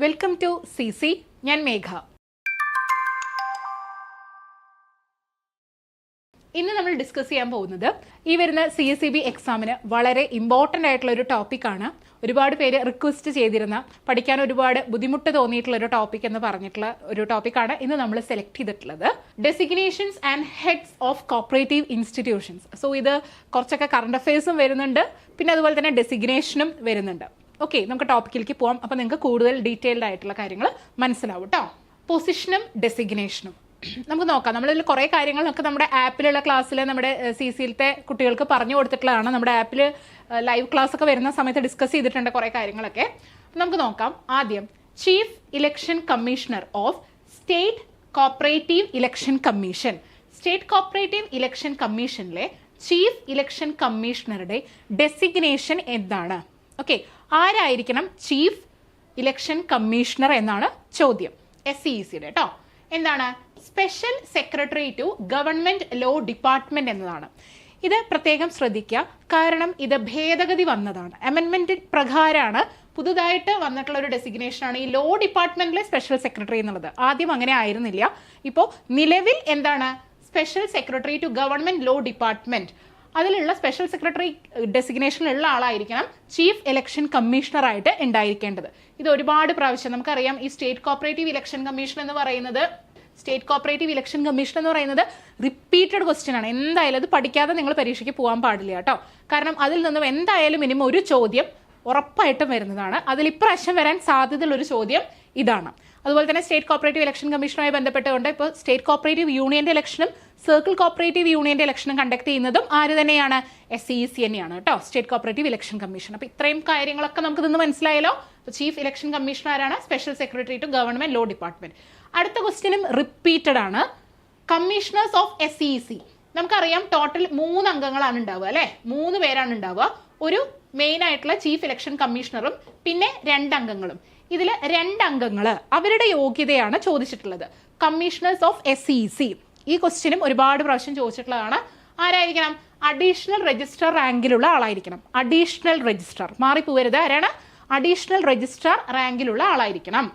Welcome to CC. ഞാൻ മേഘ. ഇന്ന് നമ്മൾ ഡിസ്കസ് ചെയ്യാൻ പോകുന്നത് ഈ വരുന്ന CSEB എക്സാമിന് വളരെ ഇമ്പോർട്ടൻ്റ് ആയിട്ടുള്ള ഒരു ടോപ്പിക്കാണ്. ഒരുപാട് പേര് റിക്വസ്റ്റ് ചെയ്തിരുന്ന, പഠിക്കാൻ ഒരുപാട് ബുദ്ധിമുട്ട് തോന്നിയിട്ടുള്ള ഒരു ടോപ്പിക് എന്ന് പറഞ്ഞിട്ടുള്ള ഒരു ടോപ്പിക്കാണ് ഇന്ന് നമ്മൾ സെലക്ട് ചെയ്തിട്ടുള്ളത്. Designations and heads of cooperative institutions. So ഇത് കുറച്ചൊക്കെ കറണ്ട് അഫയേഴ്സും വരുന്നുണ്ട്, പിന്നെ അതുപോലെ തന്നെ ഡെസിഗ്നേഷനും വരുന്നുണ്ട്. ഓക്കെ, നമുക്ക് ടോപ്പിക്കിലേക്ക് പോകാം. അപ്പോൾ നിങ്ങൾക്ക് കൂടുതൽ ഡീറ്റെയിൽഡ് ആയിട്ടുള്ള കാര്യങ്ങൾ മനസ്സിലാവും കേട്ടോ. പൊസിഷനും ഡെസിഗ്നേഷനും നമുക്ക് നോക്കാം. നമ്മളിതിൽ കുറേ കാര്യങ്ങളൊക്കെ നമ്മുടെ ആപ്പിലുള്ള ക്ലാസ്സിൽ നമ്മുടെ CCയിലത്തെ കുട്ടികൾക്ക് പറഞ്ഞു കൊടുത്തിട്ടുള്ളതാണ്. നമ്മുടെ ആപ്പിൽ ലൈവ് ക്ലാസ് ഒക്കെ വരുന്ന സമയത്ത് ഡിസ്കസ് ചെയ്തിട്ടുണ്ട് കുറേ കാര്യങ്ങളൊക്കെ. നമുക്ക് നോക്കാം. ആദ്യം chief election commissioner of state cooperative election commission. State cooperative election കമ്മീഷനിലെ ചീഫ് ഇലക്ഷൻ കമ്മീഷണറുടെ ഡെസിഗ്നേഷൻ എന്താണ്? ഓക്കെ, ആരായിരിക്കണം ചീഫ് ഇലക്ഷൻ കമ്മീഷണർ എന്നാണ് ചോദ്യം. SCECയുടെ കേട്ടോ. എന്താണ്? Special secretary to government law department എന്നതാണ്. ഇത് പ്രത്യേകം ശ്രദ്ധിക്കുക, കാരണം ഇത് ഭേദഗതി വന്നതാണ്. അമെൻമെന്റ് പ്രകാരമാണ് പുതുതായിട്ട് വന്നിട്ടുള്ള ഒരു ഡെസിഗ്നേഷനാണ് ഈ ലോ ഡിപ്പാർട്ട്മെന്റിലെ സ്പെഷ്യൽ സെക്രട്ടറി എന്നുള്ളത്. ആദ്യം അങ്ങനെ ആയിരുന്നില്ല. ഇപ്പോൾ നിലവിൽ എന്താണ്? Special secretary to government law department, അതിലുള്ള സ്പെഷ്യൽ സെക്രട്ടറി ഡെസിഗ്നേഷനിലുള്ള ആളായിരിക്കണം ചീഫ് ഇലക്ഷൻ കമ്മീഷണർ ആയിട്ട് ഉണ്ടായിരിക്കേണ്ടത്. ഇത് ഒരുപാട് പ്രാവശ്യം നമുക്കറിയാം. ഈ സ്റ്റേറ്റ് കോപ്പറേറ്റീവ് ഇലക്ഷൻ കമ്മീഷൻ എന്ന് പറയുന്നത് റിപ്പീറ്റഡ് ക്വസ്റ്റ്യൻ ആണ്. എന്തായാലും അത് പഠിക്കാതെ നിങ്ങൾ പരീക്ഷയ്ക്ക് പോകാൻ പാടില്ല കേട്ടോ. കാരണം അതിൽ നിന്നും എന്തായാലും മിനിമം ഒരു ചോദ്യം ഉറപ്പായിട്ടും വരുന്നതാണ്. അതിൽ ഇപ്രാവശ്യം വരാൻ സാധ്യതയുള്ള ഒരു ചോദ്യം ഇതാണ്. അതുപോലെ തന്നെ സ്റ്റേറ്റ് കോപ്പറേറ്റീവ് ഇലക്ഷൻ കമ്മീഷനുമായി ബന്ധപ്പെട്ടുകൊണ്ട് ഇപ്പോൾ സ്റ്റേറ്റ് കോപ്പറേറ്റീവ് യൂണിയന്റെ ഇലക്ഷനും സർക്കിൾ കോപ്പറേറ്റീവ് യൂണിയന്റെ ഇലക്ഷനും കണ്ടക്ട് ചെയ്യുന്നതും ആര് തന്നെയാണ്? SCEC തന്നെയാണ് കേട്ടോ, സ്റ്റേറ്റ് കോപ്പറേറ്റീവ് ഇലക്ഷൻ കമ്മീഷൻ. അപ്പോൾ ഇത്രയും കാര്യങ്ങളൊക്കെ നമുക്ക് നിന്ന് മനസ്സിലായല്ലോ. ചീഫ് ഇലക്ഷൻ കമ്മീഷണർ ആരാണ്? Special secretary to government law department. അടുത്ത ക്വസ്റ്റ്യനും റിപ്പീറ്റഡ് ആണ്. Commissioners of SCEC. നമുക്കറിയാം ടോട്ടൽ 3 അംഗങ്ങളാണ് ഉണ്ടാവുക അല്ലെ? 3 പേരാണ് ഉണ്ടാവുക. ഒരു മെയിൻ ആയിട്ടുള്ള ചീഫ് ഇലക്ഷൻ കമ്മീഷണറും പിന്നെ 2 അംഗങ്ങളും. ഇതിൽ 2 അംഗങ്ങള് അവരുടെ യോഗ്യതയാണ് ചോദിച്ചിട്ടുള്ളത്. Commissioners of SCEC. ഈ ക്വസ്റ്റ്യനും ഒരുപാട് പ്രാവശ്യം ചോദിച്ചിട്ടുള്ളതാണ്. ആരായിരിക്കണം? അഡീഷണൽ രജിസ്ട്രാർ റാങ്കിലുള്ള ആളായിരിക്കണം. Additional registrar മാറിപ്പോവരുത്. ആരാണ്? അഡീഷണൽ രജിസ്ട്രാർ റാങ്കിലുള്ള ആളായിരിക്കണം.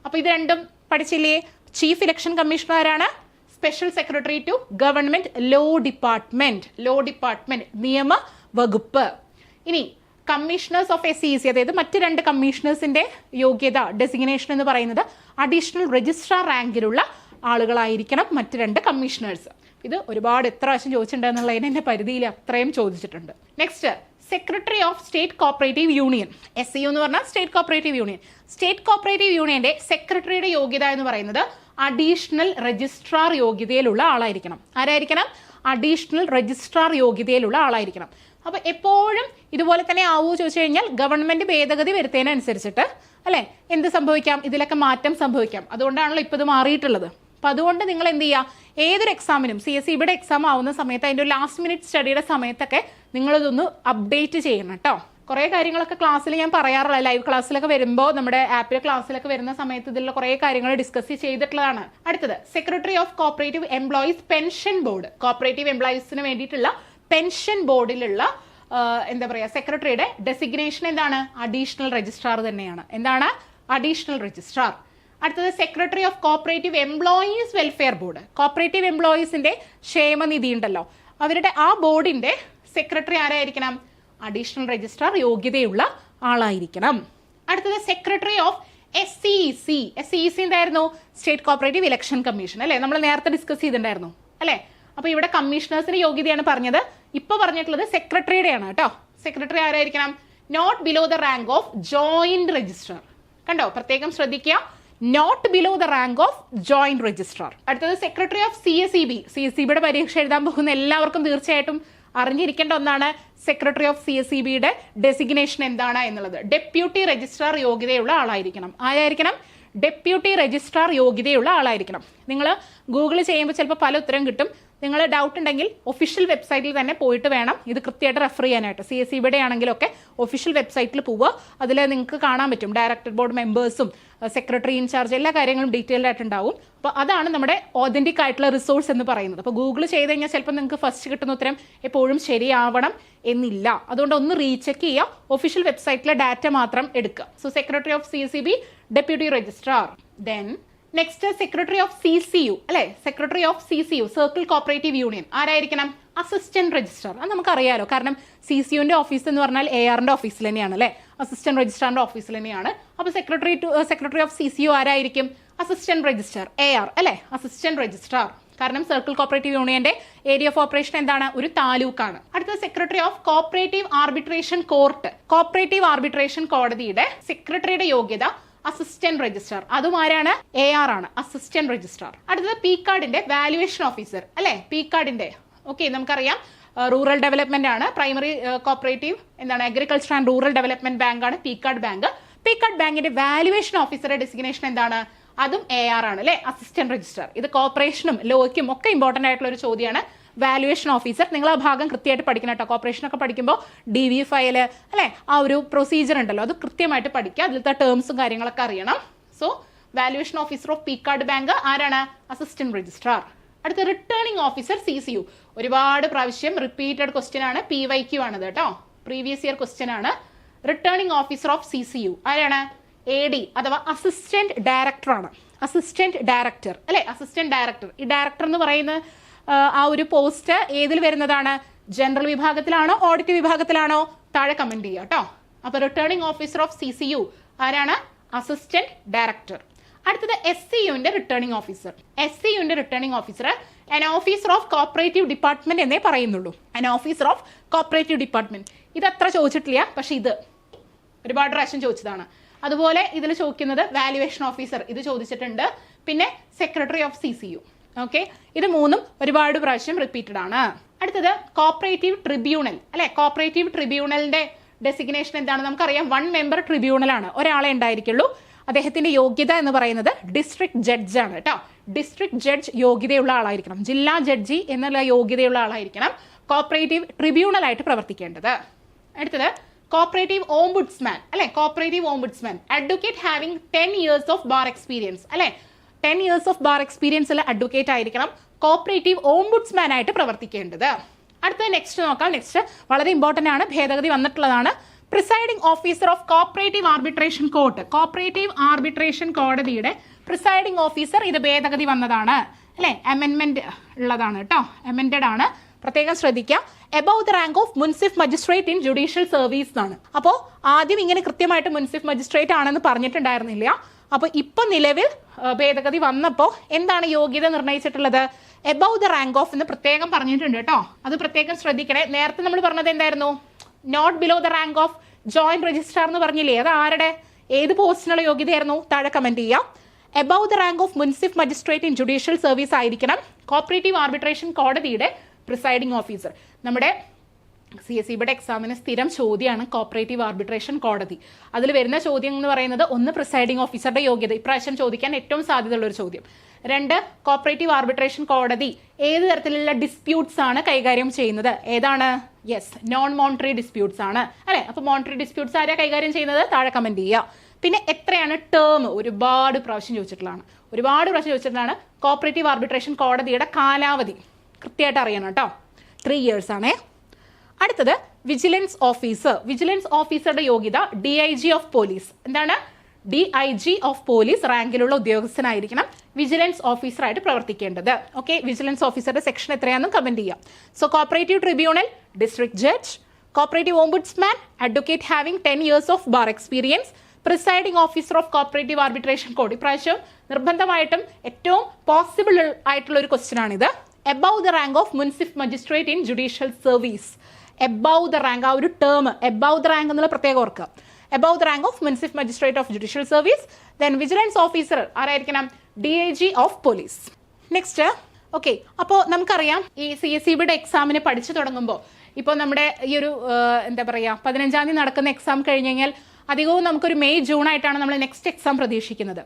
അപ്പൊ ഇത് രണ്ടും പഠിച്ചില്ലേ? ചീഫ് ഇലക്ഷൻ കമ്മീഷണർ ആരാണ്? Special secretary to government law department നിയമ വകുപ്പ്. ഇനി കമ്മീഷണേഴ്സ് ഓഫ് SCEC, അതായത് മറ്റ് 2 കമ്മീഷണേഴ്സിന്റെ യോഗ്യത ഡെസിഗ്നേഷൻ എന്ന് പറയുന്നത് അഡീഷണൽ രജിസ്ട്രാർ റാങ്കിലുള്ള ആളുകളായിരിക്കണം മറ്റ് 2 കമ്മീഷണേഴ്സ്. ഇത് ഒരുപാട് എത്ര പ്രാവശ്യം ചോദിച്ചിട്ടുണ്ടെന്നുള്ളതിന് എന്റെ പരിധിയിൽ അത്രയും ചോദിച്ചിട്ടുണ്ട്. Next, secretary of state cooperative union. SCU എന്ന് പറഞ്ഞാൽ state cooperative union. State cooperative യൂണിയന്റെ സെക്രട്ടറിയുടെ യോഗ്യത എന്ന് പറയുന്നത് അഡീഷണൽ രജിസ്ട്രാർ യോഗ്യതയിലുള്ള ആളായിരിക്കണം. ആരായിരിക്കണം? അഡീഷണൽ രജിസ്ട്രാർ യോഗ്യതയിലുള്ള ആളായിരിക്കണം. അപ്പൊ എപ്പോഴും ഇതുപോലെ തന്നെ ആവൂ ചോദിച്ചു കഴിഞ്ഞാൽ ഗവൺമെന്റ് ഭേദഗതി വരുത്തുന്നതിനനുസരിച്ചിട്ട് അല്ലെ എന്ത് സംഭവിക്കാം? ഇതിലൊക്കെ മാറ്റം സംഭവിക്കാം. അതുകൊണ്ടാണല്ലോ ഇപ്പൊ ഇത് മാറിയിട്ടുള്ളത്. അപ്പൊ അതുകൊണ്ട് നിങ്ങൾ എന്ത് ചെയ്യുക? ഏതൊരു എക്സാമിനും CSEBയുടെ എക്സാം ആവുന്ന സമയത്ത് അതിന്റെ ലാസ്റ്റ് മിനിറ്റ് സ്റ്റഡിയുടെ സമയത്തൊക്കെ നിങ്ങളിതൊന്ന് അപ്ഡേറ്റ് ചെയ്യണം കേട്ടോ. കുറെ കാര്യങ്ങളൊക്കെ ക്ലാസ്സിൽ ഞാൻ പറയാറില്ല. ലൈവ് ക്ലാസ്സിലൊക്കെ വരുമ്പോൾ നമ്മുടെ ആപ്പിലെ ക്ലാസ്സിലൊക്കെ വരുന്ന സമയത്ത് ഇതിലുള്ള കുറെ കാര്യങ്ങൾ ഡിസ്കസ് ചെയ്തിട്ടുള്ളതാണ്. അടുത്തത്, secretary of cooperative employees pension board. Cooperative എംപ്ലോയീസിന് വേണ്ടിയിട്ടുള്ള പെൻഷൻ ബോർഡിലുള്ള എന്താ പറയുക, സെക്രട്ടറിയുടെ ഡെസിഗ്നേഷൻ എന്താണ്? അഡീഷണൽ രജിസ്ട്രാർ തന്നെയാണ്. എന്താണ്? Additional registrar. അടുത്തത്, secretary of cooperative employees welfare board. Cooperative എംപ്ലോയീസിന്റെ ക്ഷേമനിധി ഉണ്ടല്ലോ, അവരുടെ ആ ബോർഡിന്റെ സെക്രട്ടറി ആരായിരിക്കണം? അഡീഷണൽ രജിസ്ട്രാർ യോഗ്യതയുള്ള ആളായിരിക്കണം. അടുത്തത്, സെക്രട്ടറി ഓഫ് SCEC. SCEC എന്തായിരുന്നു? സ്റ്റേറ്റ് കോപ്പറേറ്റീവ് ഇലക്ഷൻ കമ്മീഷൻ അല്ലെ? നമ്മൾ നേരത്തെ ഡിസ്കസ് ചെയ്തിട്ടുണ്ടായിരുന്നു അല്ലെ? അപ്പൊ ഇവിടെ കമ്മീഷണേഴ്സിന്റെ യോഗ്യതയാണ് പറഞ്ഞത്. ഇപ്പൊ പറഞ്ഞിട്ടുള്ളത് സെക്രട്ടറിയുടെയാണ് കേട്ടോ. സെക്രട്ടറി ആരായിരിക്കണം? Not below the rank of joint registrar. കണ്ടോ? പ്രത്യേകം ശ്രദ്ധിക്കുക, not below the rank of joint registrar. അടുത്തത്, സെക്രട്ടറി ഓഫ് CSEB. CSEBയുടെ പരീക്ഷ എഴുതാൻ പോകുന്ന എല്ലാവർക്കും തീർച്ചയായിട്ടും അറിഞ്ഞിരിക്കേണ്ട ഒന്നാണ് സെക്രട്ടറി ഓഫ് CSEBയുടെ ഡെസിഗ്നേഷൻ എന്താണ് എന്നുള്ളത്. ഡെപ്യൂട്ടി രജിസ്ട്രാർ യോഗ്യതയുള്ള ആളായിരിക്കണം. ആരായിരിക്കണം? ഡെപ്യൂട്ടി രജിസ്ട്രാർ യോഗ്യതയുള്ള ആളായിരിക്കണം. നിങ്ങൾ ഗൂഗിൾ ചെയ്യുമ്പോൾ ചിലപ്പോൾ പല ഉത്തരം കിട്ടും. നിങ്ങൾ ഡൗട്ട് ഉണ്ടെങ്കിൽ ഒഫീഷ്യൽ വെബ്സൈറ്റിൽ തന്നെ പോയിട്ട് വേണം ഇത് കൃത്യമായിട്ട് റെഫർ ചെയ്യാനായിട്ട്. CSEBയുടെ ആണെങ്കിലൊക്കെ ഒഫീഷ്യൽ വെബ്സൈറ്റിൽ പോവുക. അതിൽ നിങ്ങൾക്ക് കാണാൻ പറ്റും ഡയറക്ടർ ബോർഡ് മെമ്പേഴ്സും സെക്രട്ടറി ഇൻചാർജ് എല്ലാ കാര്യങ്ങളും ഡീറ്റെയിൽഡ് ആയിട്ടുണ്ടാവും. അപ്പോൾ അതാണ് നമ്മുടെ ഓതന്റിക് ആയിട്ടുള്ള റിസോഴ്സ് എന്ന് പറയുന്നത്. അപ്പോൾ ഗൂഗിൾ ചെയ്ത് കഴിഞ്ഞാൽ ചിലപ്പോൾ നിങ്ങൾക്ക് ഫസ്റ്റ് കിട്ടുന്ന ഉത്തരം എപ്പോഴും ശരിയാവണം എന്നില്ല. അതുകൊണ്ട് ഒന്ന് റീചെക്ക് ചെയ്യുക, ഒഫീഷ്യൽ വെബ്സൈറ്റിലെ ഡാറ്റ മാത്രം എടുക്കുക. So secretary of CSEB deputy registrar. Then next secretary of CCU അല്ലെ, secretary of CCU circle cooperative union ആരായിരിക്കണം? Assistant registrar. അത് നമുക്കറിയാലോ, കാരണം CCUന്റെ ഓഫീസ് എന്ന് പറഞ്ഞാൽ ARന്റെ ഓഫീസിൽ തന്നെയാണ് അല്ലെ, അസിസ്റ്റന്റ് രജിസ്ട്രാറിന്റെ ഓഫീസിൽ തന്നെയാണ്. അപ്പൊ സെക്രട്ടറി ഓഫ് CCU ആരായിരിക്കും? അസിസ്റ്റന്റ് രജിസ്ട്രാർ, AR അല്ലെ, അസിസ്റ്റന്റ് രജിസ്ട്രാർ. കാരണം സർക്കിൾ കോപ്പറേറ്റീവ് യൂണിയന്റെ ഏരിയ ഓഫ് ഓപ്പറേഷൻ എന്താണ്? ഒരു താലൂക്കാണ്. അടുത്ത secretary of cooperative arbitration court, cooperative arbitration കോടതിയുടെ സെക്രട്ടറിയുടെ യോഗ്യത അസിസ്റ്റന്റ് രജിസ്ട്രാർ. അതും ആരാണ്? AR ആണ്, അസിസ്റ്റന്റ് രജിസ്ട്രാർ. അടുത്തത് പീക്കാർഡിന്റെ വാല്യുവേഷൻ ഓഫീസർ അല്ലെ, പീക്കാർഡിന്റെ ഓക്കെ നമുക്കറിയാം റൂറൽ ഡെവലപ്മെന്റ് ആണ്. പ്രൈമറി കോപ്പറേറ്റീവ് എന്താണ്? Agriculture and rural development bank ആണ് പീക്കാർഡ് ബാങ്ക്. പീക്കാർഡ് ബാങ്കിന്റെ വാല്യുവേഷൻ ഓഫീസറുടെ ഡെസിഗ്നേഷൻ എന്താണ്? അതും AR ആണ് അല്ലെ, അസിസ്റ്റന്റ് രജിസ്ട്രാർ. ഇത് കോർപ്പറേഷനും ലോയ്ക്കും ഒക്കെ ഇമ്പോർട്ടന്റ് ആയിട്ടുള്ള ഒരു ചോദ്യമാണ് വാല്യുവേഷൻ ഓഫീസർ. നിങ്ങൾ ആ ഭാഗം കൃത്യമായിട്ട് പഠിക്കണം കേട്ടോ. കോർപ്പറേഷൻ ഒക്കെ പഠിക്കുമ്പോൾ DV ഫയൽ അല്ലെ, ആ ഒരു പ്രൊസീജിയർ ഉണ്ടല്ലോ, അത് കൃത്യമായിട്ട് പഠിക്കുക. അതിലത്തെ ടേംസും കാര്യങ്ങളൊക്കെ അറിയണം. So valuation officer of PCARD bank ആരാണ്? Assistant registrar. അടുത്ത റിട്ടേണിംഗ് ഓഫീസർ CCU. ഒരുപാട് പ്രാവശ്യം റിപ്പീറ്റഡ് ക്വസ്റ്റ്യൻ ആണ്, PYQ ആണിത് കേട്ടോ, പ്രീവിയസ് ഇയർ ക്വസ്റ്റ്യൻ ആണ്. റിട്ടേണിംഗ് ഓഫീസർ ഓഫ് CCU ആരാണ്? AD അഥവാ അസിസ്റ്റന്റ് ഡയറക്ടർ ആണ്. അസിസ്റ്റന്റ് ഡയറക്ടർ അല്ലെ, അസിസ്റ്റന്റ് ഡയറക്ടർ. ഈ ഡയറക്ടർ എന്ന് പറയുന്ന ആ ഒരു പോസ്റ്റ് ഏതിൽ വരുന്നതാണ്? ജനറൽ വിഭാഗത്തിലാണോ ഓഡിറ്റ് വിഭാഗത്തിലാണോ? താഴെ കമന്റ് ചെയ്യുക കേട്ടോ. അപ്പൊ റിട്ടേണിംഗ് ഓഫീസർ ഓഫ് CCU ആരാണ്? Assistant director. അടുത്തത് SCUന്റെ റിട്ടേണിംഗ് ഓഫീസർ. SCUന്റെ returning officer an officer of cooperative department എന്നേ പറയുന്നുള്ളൂ. an officer of cooperative department. ഇത് അത്ര ചോദിച്ചിട്ടില്ല, പക്ഷെ ഇത് ഒരുപാട് പ്രാവശ്യം ചോദിച്ചതാണ്. അതുപോലെ ഇതിൽ ചോദിക്കുന്നത് വാല്യുവേഷൻ ഓഫീസർ, ഇത് ചോദിച്ചിട്ടുണ്ട്. പിന്നെ സെക്രട്ടറി ഓഫ് CCU. ഓക്കെ, ഇത് മൂന്നും ഒരുപാട് പ്രാവശ്യം റിപ്പീറ്റഡ് ആണ്. അടുത്തത് കോപ്പറേറ്റീവ് ട്രിബ്യൂണൽ അല്ലെ, കോപ്പറേറ്റീവ് ട്രിബ്യൂണലിന്റെ ഡെസിഗ്നേഷൻ എന്താണ്? നമുക്കറിയാം 1 മെമ്പർ ട്രിബ്യൂണൽ ആണ്, ഒരാളെ ഉണ്ടായിരിക്കുള്ളൂ. അദ്ദേഹത്തിന്റെ യോഗ്യത എന്ന് പറയുന്നത് ഡിസ്ട്രിക്ട് ജഡ്ജ് ആണ് കേട്ടോ. ഡിസ്ട്രിക്ട് ജഡ്ജ് യോഗ്യതയുള്ള ആളായിരിക്കണം, ജില്ലാ ജഡ്ജി എന്നുള്ള യോഗ്യതയുള്ള ആളായിരിക്കണം കോപ്പറേറ്റീവ് ട്രിബ്യൂണൽ ആയിട്ട് പ്രവർത്തിക്കേണ്ടത്. അടുത്തത് കോപ്പറേറ്റീവ് ഓംബുഡ്സ്മാൻ അല്ലെ, cooperative ombudsman advocate having 10 years of bar experience അല്ലെ, 10 years ഓഫ് ബാർ എക്സ്പീരിയൻസ് ഉള്ള അഡ്വക്കേറ്റ് ആയിരിക്കണം കോപ്പറേറ്റീവ് ഓംബുഡ്സ്മാൻ ആയിട്ട് പ്രവർത്തിക്കേണ്ടത്. അടുത്ത നെക്സ്റ്റ് നോക്കാം. നെക്സ്റ്റ് വളരെ ഇമ്പോർട്ടന്റ് ആണ്, ഭേദഗതി വന്നിട്ടുള്ളതാണ്. Presiding officer of cooperative arbitration court, cooperative arbitration കോടതിയുടെ പ്രിസൈഡിംഗ് ഓഫീസർ, ഇത് ഭേദഗതി വന്നതാണ് അല്ലെ, അമെൻമെന്റ് ഉള്ളതാണ് കേട്ടോ, അമെൻഡഡ് ആണ്. പ്രത്യേകം ശ്രദ്ധിക്കുക. Above the rank of munsif magistrate in judicial service എന്നാണ്. അപ്പോൾ ആദ്യം ഇങ്ങനെ കൃത്യമായിട്ട് മുൻസിഫ് മജിസ്ട്രേറ്റ് ആണെന്ന് പറഞ്ഞിട്ടുണ്ടായിരുന്നില്ല. അപ്പോൾ ഇപ്പൊ നിലവിൽ ഭേദഗതി വന്നപ്പോൾ എന്താണ് യോഗ്യത നിർണ്ണയിച്ചിട്ടുള്ളത്? എബവ് ദ റാങ്ക് ഓഫ് എന്ന് പ്രത്യേകം പറഞ്ഞിട്ടുണ്ട് കേട്ടോ, അത് പ്രത്യേകം ശ്രദ്ധിക്കണേ. നേരത്തെ നമ്മൾ പറഞ്ഞത് എന്തായിരുന്നു? Not below the rank of joint registrar എന്ന് പറഞ്ഞില്ലേ, അത് ആരുടെ ഏത് പോസ്റ്റിനുള്ള യോഗ്യതയായിരുന്നു? താഴെ കമന്റ് ചെയ്യാം. Above the rank of munsif magistrate in judicial service ആയിരിക്കണം കോപ്പറേറ്റീവ് ആർബിട്രേഷൻ കോടതിയുടെ പ്രിസൈഡിംഗ് ഓഫീസർ. നമ്മുടെ CSEBയുടെ എക്സാമിന് സ്ഥിരം ചോദ്യമാണ് കോപ്പറേറ്റീവ് ആർബിട്രേഷൻ കോടതി. അതിൽ വരുന്ന ചോദ്യം എന്ന് പറയുന്നത് ഒന്ന് പ്രിസൈഡിംഗ് ഓഫീസറുടെ യോഗ്യത, ഇപ്രാവശ്യം ചോദിക്കാൻ ഏറ്റവും സാധ്യതയുള്ള ഒരു ചോദ്യം. 2 കോപ്പറേറ്റീവ് ആർബിട്രേഷൻ കോടതി ഏത് തരത്തിലുള്ള ഡിസ്പ്യൂട്ട്സ് ആണ് കൈകാര്യം ചെയ്യുന്നത്? ഏതാണ്? യെസ്, നോൺ മോണിറ്ററി ഡിസ്പ്യൂട്ട്സ് ആണ് അല്ലെ. അപ്പൊ മോണിറ്ററി ഡിസ്പ്യൂട്ട്സ് ആരാ കൈകാര്യം ചെയ്യുന്നത്? താഴെ കമന്റ് ചെയ്യുക. പിന്നെ എത്രയാണ് ടേം? ഒരുപാട് പ്രാവശ്യം ചോദിച്ചിട്ടുള്ളതാണ്. കോപ്പറേറ്റീവ് ആർബിട്രേഷൻ കോടതിയുടെ കാലാവധി കൃത്യമായിട്ട് അറിയണം കേട്ടോ, 3 years ആണേ. അടുത്തത് വിജിലൻസ് ഓഫീസർ. വിജിലൻസ് ഓഫീസറുടെ യോഗ്യത DIG ഓഫ് പോലീസ്. എന്താണ്? DIG ഓഫ് പോലീസ് റാങ്കിലുള്ള ഉദ്യോഗസ്ഥനായിരിക്കണം വിജിലൻസ് ഓഫീസറായിട്ട് പ്രവർത്തിക്കേണ്ടത്. ഓക്കെ, വിജിലൻസ് ഓഫീസറുടെ സെക്ഷൻ എത്രയാണെന്നും കമന്റ് ചെയ്യാം. So cooperative tribunal, district judge, cooperative ombudsman, advocate having 10 years of bar experience, presiding officer of cooperative arbitration code. ഇപ്രാവശ്യം നിർബന്ധമായിട്ടും ഏറ്റവും പോസിബിൾ ആയിട്ടുള്ള ഒരു ക്വസ്റ്റ്യൻ ആണിത്. Above the rank of munsif magistrate in judicial service. Above the rank, ആ ഒരു term above the rank എന്നുള്ള പ്രത്യേകം ഓർക്കുക. Above the rank of munsif magistrate of judicial service. Then vigilance officer ആരായിരിക്കണം? DIG of police. Next okay, അപ്പോൾ നമുക്കറിയാം ഈ CSEBയുടെ എക്സാമിന് പഠിച്ചു തുടങ്ങുമ്പോൾ ഇപ്പോൾ നമ്മുടെ ഈ ഒരു എന്താ പറയുക 15-ാം തീയതി നടക്കുന്ന എക്സാം കഴിഞ്ഞ് കഴിഞ്ഞാൽ അധികവും നമുക്കൊരു മെയ് ജൂൺ ആയിട്ടാണ് നമ്മൾ നെക്സ്റ്റ് എക്സാം പ്രതീക്ഷിക്കുന്നത്.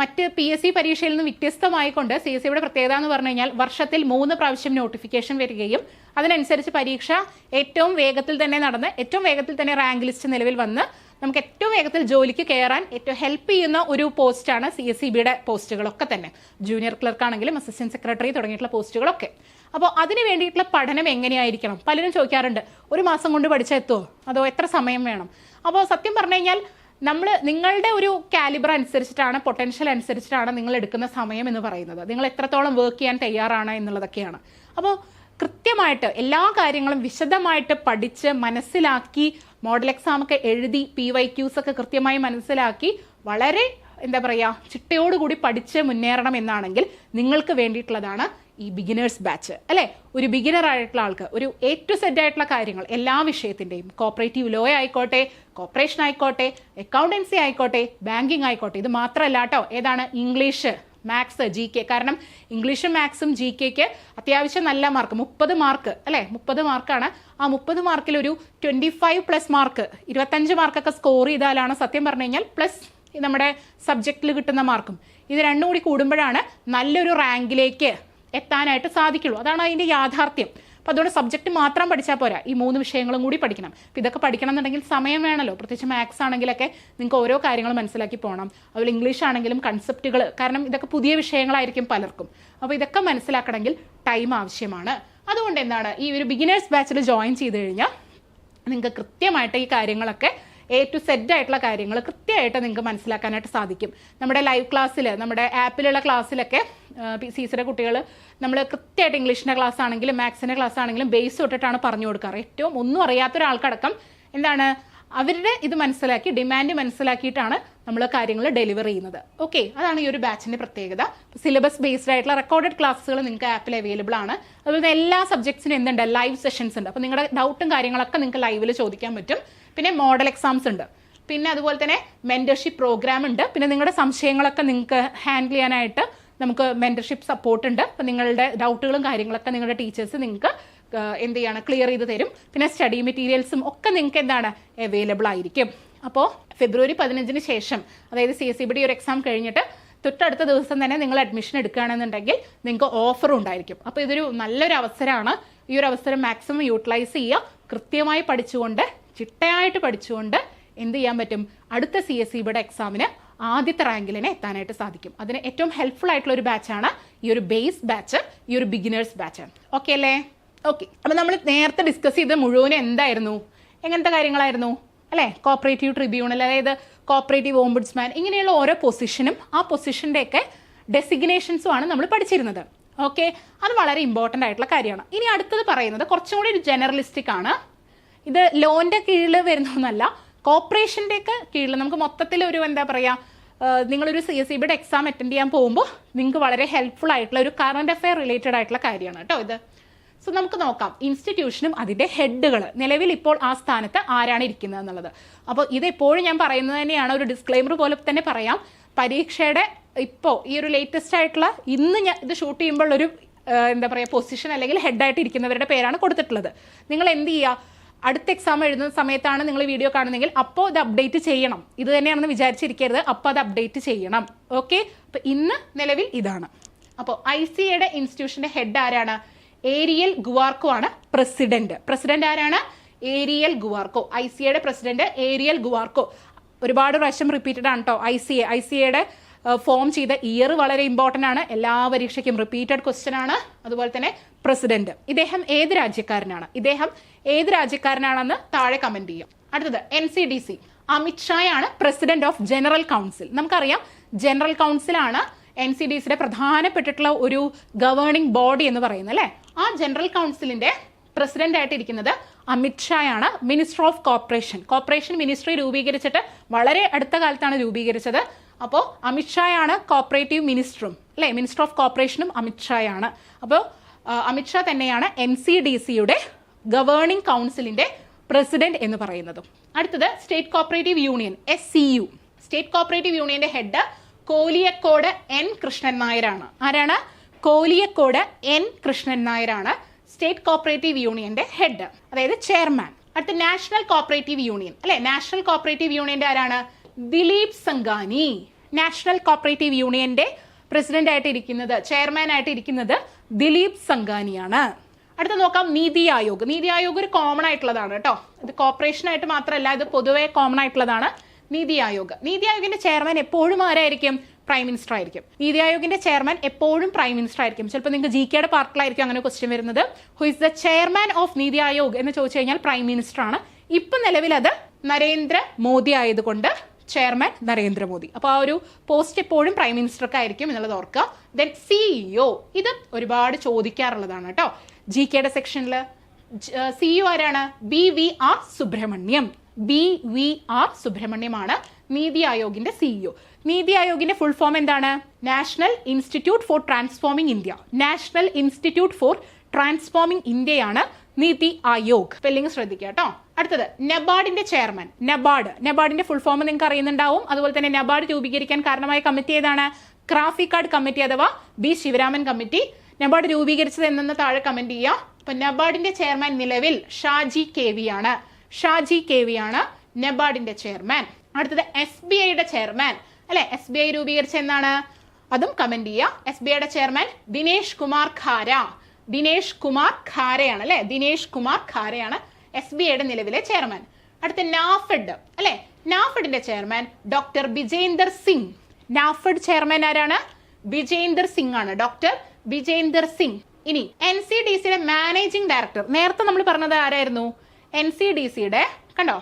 മറ്റ് PSC പരീക്ഷയിൽ നിന്ന് വ്യത്യസ്തമായിക്കൊണ്ട് CSEBയുടെ പ്രത്യേകത എന്ന് പറഞ്ഞു കഴിഞ്ഞാൽ വർഷത്തിൽ 3 പ്രാവശ്യം നോട്ടിഫിക്കേഷൻ വരികയും അതിനനുസരിച്ച് പരീക്ഷ ഏറ്റവും വേഗത്തിൽ തന്നെ നടന്ന് ഏറ്റവും വേഗത്തിൽ തന്നെ റാങ്ക് ലിസ്റ്റ് നിലവിൽ വന്ന് നമുക്ക് ഏറ്റവും വേഗത്തിൽ ജോലിക്ക് കയറാൻ ഏറ്റവും ഹെൽപ്പ് ചെയ്യുന്ന ഒരു പോസ്റ്റാണ് CSEBയുടെ പോസ്റ്റുകളൊക്കെ തന്നെ. ജൂനിയർ ക്ലർക്ക് ആണെങ്കിലും അസിസ്റ്റന്റ് സെക്രട്ടറി തുടങ്ങിയിട്ടുള്ള പോസ്റ്റുകളൊക്കെ. അപ്പോൾ അതിന് വേണ്ടിയിട്ടുള്ള പഠനം എങ്ങനെയായിരിക്കണം? പലരും ചോദിക്കാറുണ്ട്, 1 മാസം കൊണ്ട് പഠിച്ചെത്തുമോ അതോ എത്ര സമയം വേണം? അപ്പോൾ സത്യം പറഞ്ഞു കഴിഞ്ഞാൽ നിങ്ങളുടെ ഒരു കാലിബർ അനുസരിച്ചിട്ടാണ്, പൊട്ടൻഷ്യൽ അനുസരിച്ചിട്ടാണ് നിങ്ങൾ എടുക്കുന്ന സമയം എന്ന് പറയുന്നത്. നിങ്ങൾ എത്രത്തോളം വർക്ക് ചെയ്യാൻ തയ്യാറാണ് എന്നുള്ളതൊക്കെയാണ്. അപ്പോൾ കൃത്യമായിട്ട് എല്ലാ കാര്യങ്ങളും വിശദമായിട്ട് പഠിച്ച് മനസ്സിലാക്കി മോഡൽ എക്സാം ഒക്കെ എഴുതി PYQs ഒക്കെ കൃത്യമായി മനസ്സിലാക്കി വളരെ ചിട്ടയോടുകൂടി പഠിച്ച് മുന്നേറണം എന്നാണെങ്കിൽ നിങ്ങൾക്ക് വേണ്ടിയിട്ടുള്ളതാണ് ഈ ബിഗിനേഴ്സ് ബാച്ച് അല്ലേ. ഒരു ബിഗിനർ ആയിട്ടുള്ള ആൾക്ക് ഒരു A to Z ആയിട്ടുള്ള കാര്യങ്ങൾ എല്ലാ വിഷയത്തിൻ്റെയും, കോപ്പറേറ്റീവ് ലോ ആയിക്കോട്ടെ, കോർപ്പറേഷൻ ആയിക്കോട്ടെ, അക്കൗണ്ടൻസി ആയിക്കോട്ടെ, ബാങ്കിങ് ആയിക്കോട്ടെ, ഇത് മാത്രമല്ല കേട്ടോ, ഏതാണ് ഇംഗ്ലീഷ്, മാത്സ്, GK. കാരണം ഇംഗ്ലീഷും മാത്സും GKക്ക് അത്യാവശ്യം നല്ല മാർക്ക്, 30 മാർക്ക് അല്ലേ, 30 മാർക്കാണ്. ആ 30 മാർക്കിൽ ഒരു 25+ മാർക്ക്, 25 മാർക്കൊക്കെ സ്കോർ ചെയ്താലാണ് സത്യം പറഞ്ഞു കഴിഞ്ഞാൽ പ്ലസ് നമ്മുടെ സബ്ജക്റ്റിൽ കിട്ടുന്ന മാർക്കും ഇത് രണ്ടും കൂടി കൂടുമ്പോഴാണ് നല്ലൊരു റാങ്കിലേക്ക് എത്താനായിട്ട് സാധിക്കുള്ളൂ. അതാണ് അതിൻ്റെ യാഥാർത്ഥ്യം. അപ്പോൾ അതുകൊണ്ട് സബ്ജക്റ്റ് മാത്രം പഠിച്ചാൽ പോരാ, ഈ 3 വിഷയങ്ങളും കൂടി പഠിക്കണം. അപ്പോൾ ഇതൊക്കെ പഠിക്കണം എന്നുണ്ടെങ്കിൽ സമയം വേണമല്ലോ. പ്രത്യേകിച്ച് മാത്സ് ആണെങ്കിലൊക്കെ നിങ്ങൾക്ക് ഓരോ കാര്യങ്ങൾ മനസ്സിലാക്കി പോകണം. അതുപോലെ ഇംഗ്ലീഷ് ആണെങ്കിലും കൺസെപ്റ്റുകൾ, കാരണം ഇതൊക്കെ പുതിയ വിഷയങ്ങളായിരിക്കും പലർക്കും. അപ്പോൾ ഇതൊക്കെ മനസ്സിലാക്കണമെങ്കിൽ ടൈം ആവശ്യമാണ്. അതുകൊണ്ട് എന്താണ്, ഈ ഒരു ബിഗിനേഴ്സ് ബാച്ചിൽ ജോയിൻ ചെയ്ത് കഴിഞ്ഞാൽ നിങ്ങൾക്ക് കൃത്യമായിട്ട് ഈ കാര്യങ്ങളൊക്കെ A to Z ആയിട്ടുള്ള കാര്യങ്ങൾ കൃത്യമായിട്ട് നിങ്ങൾക്ക് മനസ്സിലാക്കാനായിട്ട് സാധിക്കും. നമ്മുടെ ലൈവ് ക്ലാസ്സിൽ, നമ്മുടെ ആപ്പിലുള്ള ക്ലാസ്സിലൊക്കെ PCCയുടെ കുട്ടികൾ നമ്മൾ കൃത്യമായിട്ട് ഇംഗ്ലീഷിൻ്റെ ക്ലാസ് ആണെങ്കിലും മാത്സിൻ്റെ ക്ലാസ് ആണെങ്കിലും ബേസ് തൊട്ടിട്ടാണ് പറഞ്ഞു കൊടുക്കാറ്. ഏറ്റവും ഒന്നും അറിയാത്ത ഒരാൾക്കടക്കം അവരുടെ ഇത് മനസ്സിലാക്കി, ഡിമാൻഡ് മനസ്സിലാക്കിയിട്ടാണ് നമ്മൾ കാര്യങ്ങൾ ഡെലിവർ ചെയ്യുന്നത്. ഓക്കെ, അതാണ് ഈ ഒരു ബാച്ചിൻ്റെ പ്രത്യേകത. സിലബസ് ബേസ്ഡ് ആയിട്ടുള്ള റെക്കോർഡഡ് ക്ലാസ്സുകൾ നിങ്ങൾക്ക് ആപ്പിൽ അവൈലബിൾ ആണ്. അതുപോലെ എല്ലാ സബ്ജക്ട്സിനും എന്തുണ്ട്, ലൈവ് സെഷൻസ് ഉണ്ട്. അപ്പോൾ നിങ്ങളുടെ ഡൗട്ടും കാര്യങ്ങളൊക്കെ നിങ്ങൾക്ക് ലൈവിൽ ചോദിക്കാൻ പറ്റും. പിന്നെ മോഡൽ എക്സാംസ് ഉണ്ട്. പിന്നെ അതുപോലെ തന്നെ മെൻറ്റർഷിപ്പ് പ്രോഗ്രാം ഉണ്ട്. പിന്നെ നിങ്ങളുടെ സംശയങ്ങളൊക്കെ നിങ്ങൾക്ക് ഹാൻഡിൽ ചെയ്യാനായിട്ട് നമുക്ക് മെൻറ്റർഷിപ്പ് സപ്പോർട്ട് ഉണ്ട്. അപ്പോൾ നിങ്ങളുടെ ഡൗട്ടുകളും കാര്യങ്ങളൊക്കെ നിങ്ങളുടെ ടീച്ചേഴ്സ് നിങ്ങൾക്ക് ക്ലിയർ ചെയ്ത് തരും. പിന്നെ സ്റ്റഡി മെറ്റീരിയൽസും ഒക്കെ നിങ്ങൾക്ക് അവൈലബിൾ ആയിരിക്കും. അപ്പോൾ ഫെബ്രുവരി 15 ശേഷം, അതായത് CSEBD ഒരു എക്സാം കഴിഞ്ഞിട്ട് തൊട്ടടുത്ത ദിവസം തന്നെ നിങ്ങൾ അഡ്മിഷൻ എടുക്കുകയാണെന്നുണ്ടെങ്കിൽ നിങ്ങൾക്ക് ഓഫറും ഉണ്ടായിരിക്കും. അപ്പോൾ ഇതൊരു നല്ലൊരു അവസരമാണ്. ഈ ഒരു അവസരം മാക്സിമം യൂട്ടിലൈസ് ചെയ്യുക. കൃത്യമായി പഠിച്ചുകൊണ്ട്, ചിട്ടയായിട്ട് പഠിച്ചുകൊണ്ട് എന്ത് ചെയ്യാൻ പറ്റും, അടുത്ത CSEBD എക്സാമിന് ആദ്യത്തെ റാങ്കിൽ തന്നെ എത്താനായിട്ട് സാധിക്കും. അതിന് ഏറ്റവും ഹെൽപ്ഫുൾ ആയിട്ടുള്ള ഒരു ബാച്ചാണ് ഈ ഒരു ബേസ് ബാച്ച്, ഈ ഒരു ബിഗിനേഴ്സ് ബാച്ച്. ഓക്കെ അല്ലേ? ഓക്കെ, അപ്പോൾ നമ്മൾ നേരത്തെ ഡിസ്കസ് ചെയ്ത് മുഴുവൻ എന്തായിരുന്നു, എങ്ങനത്തെ കാര്യങ്ങളായിരുന്നു അല്ലേ? കോപ്പറേറ്റീവ് ട്രിബ്യൂണൽ, അതായത് കോപ്പറേറ്റീവ് ഓംബുഡ്സ്മാൻ, ഇങ്ങനെയുള്ള ഓരോ പൊസിഷനും ആ പൊസിഷൻ്റെയൊക്കെ ഡെസിഗ്നേഷൻസും ആണ് നമ്മൾ പഠിച്ചിരുന്നത്. ഓക്കെ, അത് വളരെ ഇമ്പോർട്ടൻ്റ് ആയിട്ടുള്ള കാര്യമാണ്. ഇനി അടുത്തത് പറയുന്നത് കുറച്ചും കൂടി ഒരു ജനറലിസ്റ്റിക് ആണ്. ഇത് ലോൻ്റെ കീഴിൽ വരുന്നൊന്നല്ല, കോർപ്പറേഷൻ്റെയൊക്കെ കീഴിൽ നമുക്ക് മൊത്തത്തിൽ ഒരു നിങ്ങളൊരു CSEBD എക്സാം അറ്റൻഡ് ചെയ്യാൻ പോകുമ്പോൾ നിങ്ങൾക്ക് വളരെ ഹെൽപ്ഫുൾ ആയിട്ടുള്ള ഒരു കറണ്ട് അഫെയർ റിലേറ്റഡ് ആയിട്ടുള്ള കാര്യമാണ് കേട്ടോ ഇത്. സോ നമുക്ക് നോക്കാം ഇൻസ്റ്റിറ്റ്യൂഷനും അതിൻ്റെ ഹെഡുകൾ, നിലവിൽ ഇപ്പോൾ ആ സ്ഥാനത്ത് ആരാണ് ഇരിക്കുന്നത് എന്നുള്ളത്. അപ്പോൾ ഇത് എപ്പോഴും ഞാൻ പറയുന്നത് തന്നെയാണ്, ഒരു ഡിസ്ക്ലെയിമർ പോലെ തന്നെ പറയാം. പരീക്ഷയുടെ ഇപ്പോൾ ഈ ഒരു ലേറ്റസ്റ്റ് ആയിട്ടുള്ള ഇന്ന് ഞാൻ ഇത് ഷൂട്ട് ചെയ്യുമ്പോൾ ഒരു പൊസിഷൻ അല്ലെങ്കിൽ ഹെഡായിട്ട് ഇരിക്കുന്നവരുടെ പേരാണ് കൊടുത്തിട്ടുള്ളത്. നിങ്ങൾ എന്ത് ചെയ്യുക, അടുത്ത എക്സാം എഴുതുന്ന സമയത്താണ് നിങ്ങൾ വീഡിയോ കാണുന്നെങ്കിൽ അപ്പോൾ ഇത് അപ്ഡേറ്റ് ചെയ്യണം. ഇത് തന്നെയാണെന്ന് വിചാരിച്ചിരിക്കരുത്, അപ്പോൾ അത് അപ്ഡേറ്റ് ചെയ്യണം. ഓക്കെ, അപ്പോൾ ഇന്ന് നിലവിൽ ഇതാണ്. അപ്പോൾ ICAയുടെ ഇൻസ്റ്റിറ്റ്യൂഷൻ്റെ ഹെഡ് ആരാണ്? ഏരിയൽ ഗുവാർക്കോ ആണ് പ്രസിഡന്റ്. പ്രസിഡന്റ് ആരാണ്? Ariel Guarco. ICAയുടെ പ്രസിഡന്റ് ഏരിയൽ ഗുവാർക്കോ. ഒരുപാട് പ്രാവശ്യം റിപ്പീറ്റഡ് ആണ് കേട്ടോ. ICAയുടെ ഫോം ചെയ്ത ഇയർ വളരെ ഇമ്പോർട്ടൻ്റ് ആണ്. എല്ലാ പരീക്ഷയ്ക്കും റിപ്പീറ്റഡ് ക്വസ്റ്റ്യൻ ആണ്. അതുപോലെ തന്നെ പ്രസിഡന്റ് ഇദ്ദേഹം ഏത് രാജ്യക്കാരനാണെന്ന് താഴെ കമന്റ് ചെയ്യും. അടുത്തത് NCDC. അമിത്ഷായാണ് പ്രസിഡന്റ് ഓഫ് ജനറൽ കൗൺസിൽ. നമുക്കറിയാം ജനറൽ കൗൺസിലാണ് NCDCയുടെ പ്രധാനപ്പെട്ടിട്ടുള്ള ഒരു ഗവേണിംഗ് ബോഡി എന്ന് പറയുന്നത് അല്ലേ. ആ ജനറൽ കൗൺസിലിന്റെ പ്രസിഡന്റ് ആയിട്ട് ഇരിക്കുന്നത് അമിത്ഷായാണ്. മിനിസ്റ്റർ ഓഫ് കോർപ്പറേഷൻ മിനിസ്ട്രി രൂപീകരിച്ചിട്ട് വളരെ അടുത്ത കാലത്താണ് രൂപീകരിച്ചത്. അപ്പോൾ അമിത്ഷായാണ് കോപ്പറേറ്റീവ് മിനിസ്റ്ററും അല്ലേ, മിനിസ്റ്റർ ഓഫ് കോർപ്പറേഷനും അമിത്ഷായാണ്. അപ്പോൾ അമിത്ഷാ തന്നെയാണ് NCDCയുടെ ഗവേണിംഗ് കൗൺസിലിന്റെ പ്രസിഡന്റ് എന്ന് പറയുന്നതും. അടുത്തത് state cooperative union SCU. State cooperative യൂണിയന്റെ ഹെഡ് കോലിയക്കോട് N കൃഷ്ണൻ നായരാണ്. ആരാണ്? കോലിയക്കോട് N കൃഷ്ണൻ നായരാണ് സ്റ്റേറ്റ് കോപ്പറേറ്റീവ് യൂണിയന്റെ ഹെഡ്, അതായത് ചെയർമാൻ. അടുത്ത നാഷണൽ കോപ്പറേറ്റീവ് യൂണിയൻ അല്ലെ. നാഷണൽ കോപ്പറേറ്റീവ് യൂണിയന്റെ ആരാണ്? ദിലീപ് സംഘാനി. നാഷണൽ കോപ്പറേറ്റീവ് യൂണിയന്റെ പ്രസിഡന്റ് ആയിട്ട് ഇരിക്കുന്നത്, ചെയർമാൻ ആയിട്ട് ഇരിക്കുന്നത് ദിലീപ് സംഘാനിയാണ്. അടുത്ത നോക്കാം നീതി ആയോഗ്. നീതി ആയോഗ് ഒരു കോമൺ ആയിട്ടുള്ളതാണ് കേട്ടോ. ഇത് കോർപ്പറേഷൻ ആയിട്ട് മാത്രമല്ല, ഇത് പൊതുവെ കോമൺ ആയിട്ടുള്ളതാണ് നീതി ആയോഗ്. നീതി ആയോഗിന്റെ ചെയർമാൻ എപ്പോഴും ആരായിരിക്കും? പ്രൈം മിനിസ്റ്റർ ആയിരിക്കും. നീതി ആയോഗിന്റെ ചെയർമാൻ എപ്പോഴും പ്രൈം മിനിസ്റ്റർ ആയിരിക്കും. ചിലപ്പോൾ നിങ്ങൾക്ക് GKയുടെ പാർട്ടിലായിരിക്കും അങ്ങനെ ക്വസ്റ്റ്യൻ വരുന്നത്. Who is the chairman of NITI Aayog എന്ന് ചോദിച്ചു കഴിഞ്ഞാൽ പ്രൈം മിനിസ്റ്റർ ആണ്. ഇപ്പൊ നിലവിൽ അത് നരേന്ദ്ര മോദി ആയതുകൊണ്ട് ചെയർമാൻ നരേന്ദ്രമോദി. അപ്പോൾ ആ ഒരു പോസ്റ്റ് എപ്പോഴും പ്രൈം മിനിസ്റ്റർക്കായിരിക്കും എന്നുള്ളത് ഓർക്കുക. ദെൻ CEO, ഇത് ഒരുപാട് ചോദിക്കാറുള്ളതാണ് കേട്ടോ GK സെക്ഷനിൽ. CEO ആരാണ്? BVR സുബ്രഹ്മണ്യം. BVR സുബ്രഹ്മണ്യമാണ് നീതി ആയോഗിന്റെ CEO. നീതി ആയോഗിന്റെ ഫുൾ ഫോം എന്താണ്? National institute four transforming India. National institute four transforming ഇന്ത്യയാണ് നീതി ആയോഗ്. സ്പെല്ലിംഗ് ശ്രദ്ധിക്കുക കേട്ടോ. അടുത്തത് നബാർഡിന്റെ ചെയർമാൻ. നബാർഡിന്റെ ഫുൾ ഫോം നിങ്ങൾക്ക് അറിയുന്നുണ്ടാവും. അതുപോലെ തന്നെ നബാർഡ് രൂപീകരിക്കാൻ കാരണമായ കമ്മിറ്റി ഏതാണ്? ക്രാഫിക്കാർഡ് കമ്മിറ്റി അഥവാ B ശിവരാമൻ കമ്മിറ്റി. നബാർഡ് രൂപീകരിച്ചത് എന്നെന്ന് താഴെ കമന്റ് ചെയ്യുക. അപ്പൊ നബാർഡിന്റെ ചെയർമാൻ നിലവിൽ ഷാജി KV ആണ്. ഷാജി KV ആണ് നബാർഡിന്റെ ചെയർമാൻ. അടുത്തത് SBIയുടെ ചെയർമാൻ അല്ലെ. SBI രൂപീകരിച്ച എന്നാണ്? അതും കമന്റ് ചെയ്യുക. SBIയുടെ ചെയർമാൻ ദിനേശ് കുമാർ ഖാര. ദിനേശ് കുമാർ ഖാരയാണ് അല്ലെ. ദിനേശ് കുമാർ ഖാരയാണ് SBIയുടെ നിലവിലെ ചെയർമാൻ. അടുത്ത നാഫെഡ് അല്ലെ. നാഫെഡിന്റെ chairman doctor Bijender Singh. NAFED chairman ആരാണ്? ബിജേന്ദർ സിംഗ് ആണ്. ഡോക്ടർ ബിജേന്ദർ സിംഗ്. ഇനി NCDCയുടെ മാനേജിംഗ് ഡയറക്ടർ. നേരത്തെ നമ്മൾ പറഞ്ഞത് ആരായിരുന്നു? NCDCയുടെ കണ്ടോ